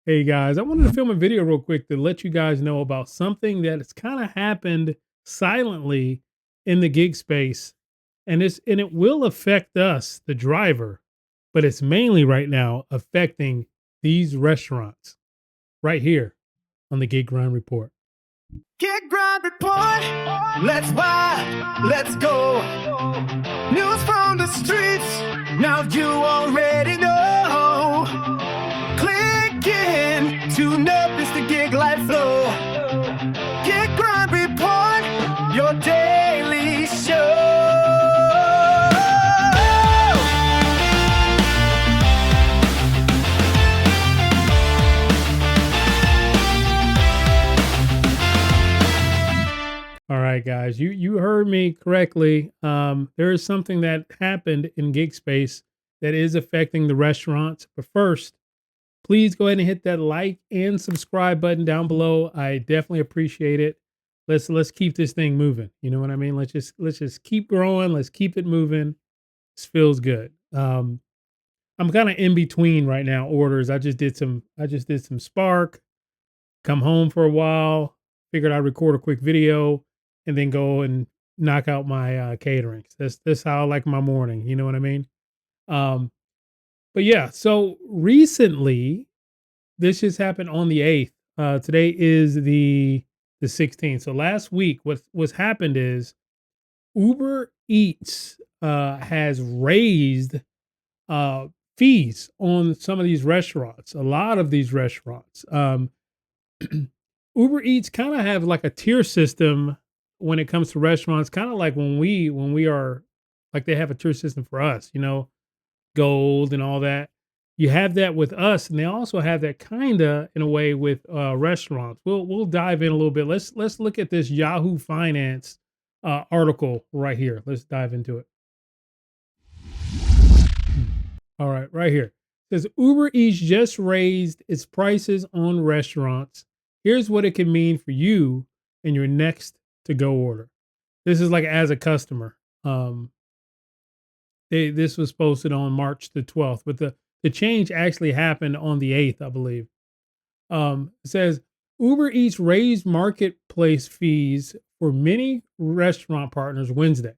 Hey guys, I wanted to film a video real quick to let you guys know about something that has kind of happened silently in the gig space, and it will affect us, the driver, but it's mainly right now affecting these restaurants right here on the Gig Grind Report. Get Grind Report. Let's ride. Let's go. News from the streets. Now you already know. Click in to notice the gig life flow. Get Grind Report. Your daily show. All right, guys, you heard me correctly. There is something that happened in gig space that is affecting the restaurants. But first, please go ahead and hit that like and subscribe button down below. I definitely appreciate it. Let's keep this thing moving. You know what I mean? Let's just keep growing. Let's keep it moving. This feels good. I'm kind of in between right now orders. I just did some Spark, come home for a while, figured I'd record a quick video and then go and knock out my caterings. That's how I like my morning. You know what I mean? Um, but yeah, so recently this just happened on the 8th. Today is the 16th. So last week, what's happened is Uber Eats has raised uh, fees on some of these restaurants. A lot of these restaurants. Uber Eats kind of have like a tier system when it comes to restaurants. Kind of like when we are like they have a tier system for us. You know, gold and all that. You have that with us, and they also have that kinda in a way with restaurants. We'll dive in a little bit. Let's look at this Yahoo Finance article right here. Let's dive into it. All right, right here. It says Uber Eats just raised its prices on restaurants. Here's what it can mean for you and your next to go order. This is like as a customer. Um, this was posted on March the 12th, but the change actually happened on the 8th, I believe. It says Uber Eats raised marketplace fees for many restaurant partners Wednesday,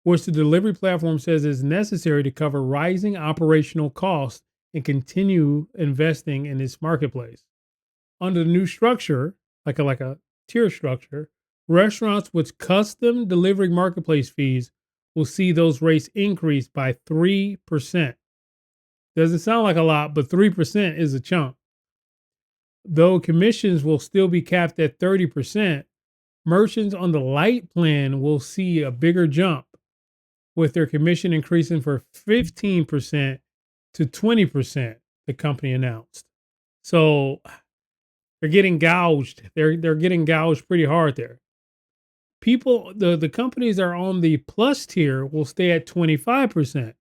which the delivery platform says is necessary to cover rising operational costs and continue investing in its marketplace. Under the new structure, like a tier structure, restaurants with custom delivery marketplace fees will see those rates increase by 3%. Doesn't sound like a lot, but 3% is a chunk. Though commissions will still be capped at 30%, merchants on the light plan will see a bigger jump, with their commission increasing from 15% to 20%, the company announced. So they're getting gouged. They're getting gouged pretty hard there. People, the companies that are on the plus tier will stay at 25%,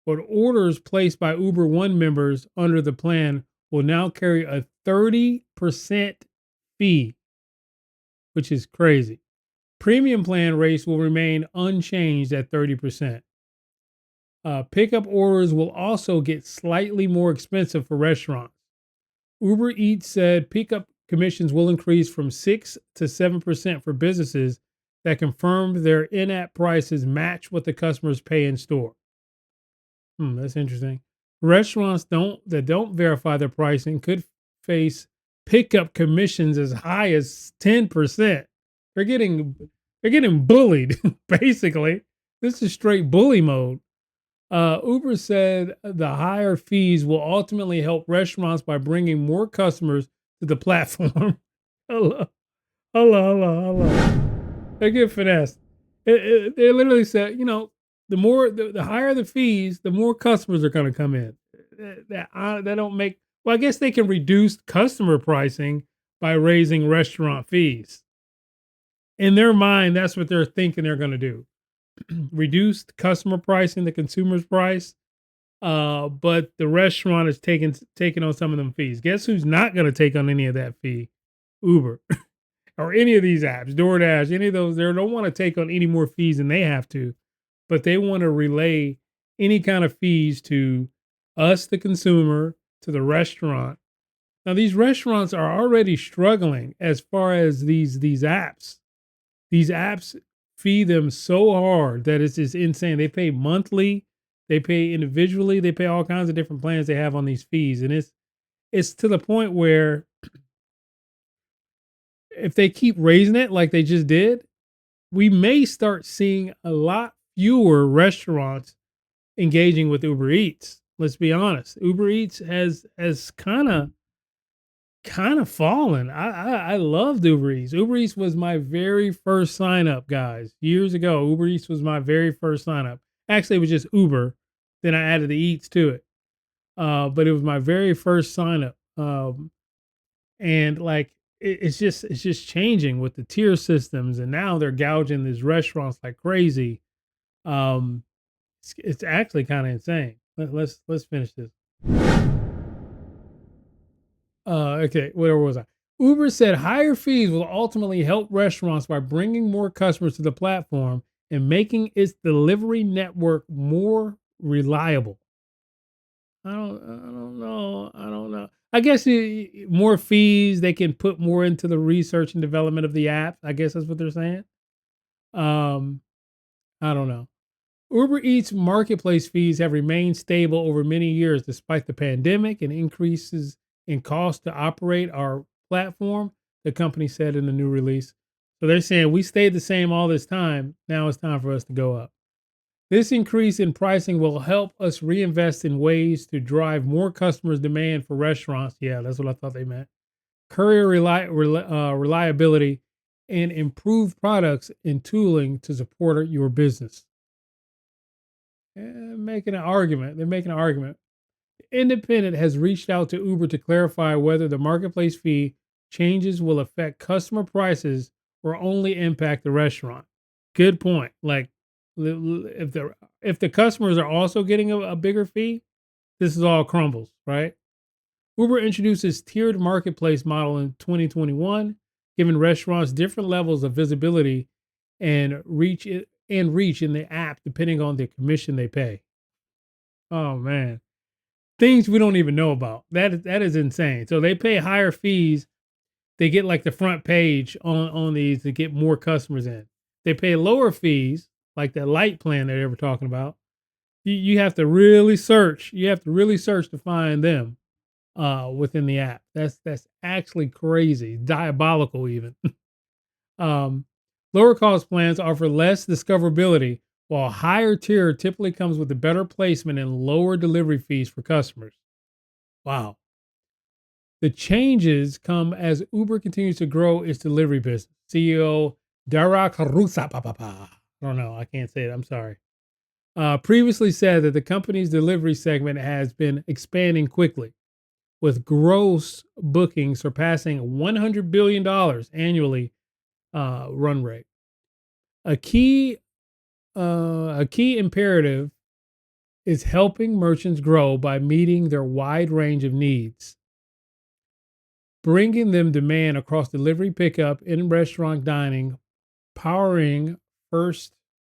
but orders placed by Uber One members under the plan will now carry a 30% fee, which is crazy. Premium plan rates will remain unchanged at 30%. Pickup orders will also get slightly more expensive for restaurants. Uber Eats said pickup commissions will increase from 6 to 7% for businesses that confirm their in app prices match what the customers pay in store. That's interesting. Restaurants that don't verify their pricing could face pickup commissions as high as 10%. They're getting they're getting bullied, basically. This is straight bully mode. Uber said the higher fees will ultimately help restaurants by bringing more customers to the platform. hello, hello. They get finessed. They literally said, the higher the fees, the more customers are going to come in. That don't make. Well, I guess they can reduce customer pricing by raising restaurant fees. In their mind, that's what they're thinking they're going to do. Reduce customer pricing, the consumer's price. But the restaurant is taking on some of them fees. Guess who's not going to take on any of that fee? Uber. Or any of these apps, DoorDash, any of those, they don't want to take on any more fees than they have to, but they want to relay any kind of fees to us, the consumer, to the restaurant, Now these restaurants are already struggling as far as these apps. These apps feed them so hard that it's just insane. They pay monthly, they pay individually, they pay all kinds of different plans they have on these fees, and it's to the point where if they keep raising it like they just did, we may start seeing a lot fewer restaurants engaging with Uber Eats. Let's be honest. Uber Eats has kind of fallen. I loved Uber Eats. Uber Eats was my very first sign up, guys. Years ago, Uber Eats was my very first sign up. Actually, it was just Uber. Then I added the Eats to it. But it was my very first sign up. And like it's just changing with the tier systems, and now they're gouging these restaurants like crazy. Um, it's actually kind of insane. Let's finish this. Okay, where was I? Uber said higher fees will ultimately help restaurants by bringing more customers to the platform and making its delivery network more reliable. I don't know. I guess more fees, they can put more into the research and development of the app. I guess that's what they're saying. Um, I don't know. Uber Eats marketplace fees have remained stable over many years despite the pandemic and increases in cost to operate our platform, the company said in the new release. So they're saying we stayed the same all this time. Now it's time for us to go up. This increase in pricing will help us reinvest in ways to drive more customers' demand for restaurants. Yeah, that's what I thought they meant. Courier reliability and improved products and tooling to support your business. Making an argument. They're making an argument. Independent has reached out to Uber to clarify whether the marketplace fee changes will affect customer prices or only impact the restaurant. Good point. Like if the customers are also getting a bigger fee, this is all crumbles, right? Uber introduced its tiered marketplace model in 2021, giving restaurants different levels of visibility and reach in the app depending on the commission they pay. Oh man. Things we don't even know about. That is insane. So they pay higher fees. They get like the front page on these to get more customers in. They pay lower fees, like that light plan that they were talking about. You have to really search. You have to really search to find them within the app. That's actually crazy, diabolical even. Lower cost plans offer less discoverability, while a higher tier typically comes with a better placement and lower delivery fees for customers. Wow. The changes come as Uber continues to grow its delivery business. CEO Dara Khosrowshahi, I don't know, I can't say it, I'm sorry. Previously said that the company's delivery segment has been expanding quickly, with gross bookings surpassing $100 billion annually run rate. A key imperative is helping merchants grow by meeting their wide range of needs, bringing them demand across delivery, pickup, in-restaurant dining, powering first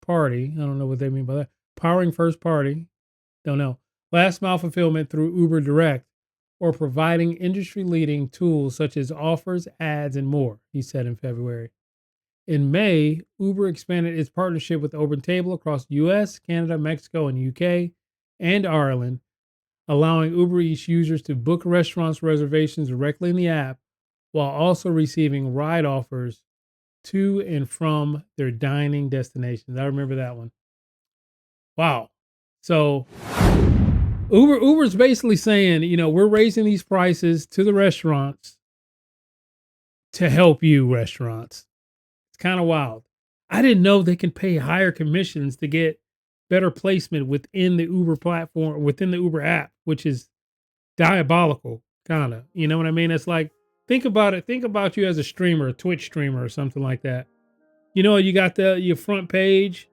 party. I don't know what they mean by that. Powering first party. Don't know. Last mile fulfillment through Uber Direct, or providing industry-leading tools such as offers, ads, and more, he said in February. In May, Uber expanded its partnership with OpenTable across the US, Canada, Mexico, and UK, and Ireland, allowing Uber Eats users to book restaurants reservations directly in the app while also receiving ride offers to and from their dining destinations. I remember that one. Wow. So Uber's basically saying, we're raising these prices to the restaurants to help you restaurants. Kind of wild. I didn't know they can pay higher commissions to get better placement within the Uber platform, within the Uber app, which is diabolical, kind of. You know what I mean? It's like, think about it. Think about you as a streamer, a Twitch streamer or something like that. You got your front page.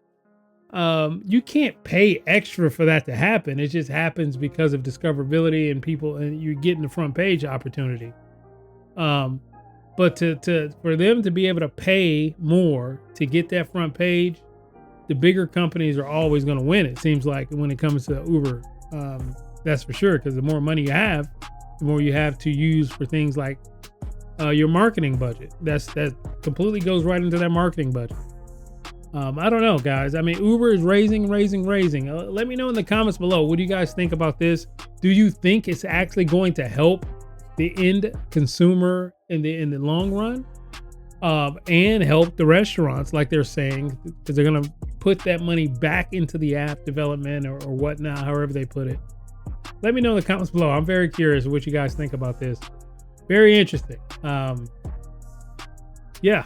You can't pay extra for that to happen. It just happens because of discoverability and people, and you're getting the front page opportunity. But for them to be able to pay more to get that front page, the bigger companies are always going to win. It seems like when it comes to Uber, that's for sure. Because the more money you have, the more you have to use for things like your marketing budget. That completely goes right into that marketing budget. I don't know, guys. I mean, Uber is raising. Let me know in the comments below. What do you guys think about this? Do you think it's actually going to help the end consumer in the long run, and help the restaurants, like they're saying, because they're gonna put that money back into the app development or whatnot, however they put it? Let me know in the comments below. I'm very curious what you guys think about this. Very interesting. Yeah,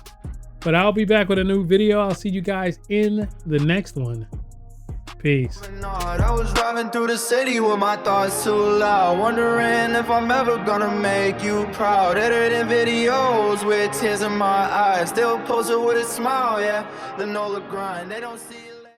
but I'll be back with a new video. I'll see you guys in the next one. Peace. I was driving through the city with my thoughts too loud, wondering if I'm ever gonna make you proud. Editing videos with tears in my eyes, still posted with a smile, yeah. The Nola grind, they don't see it.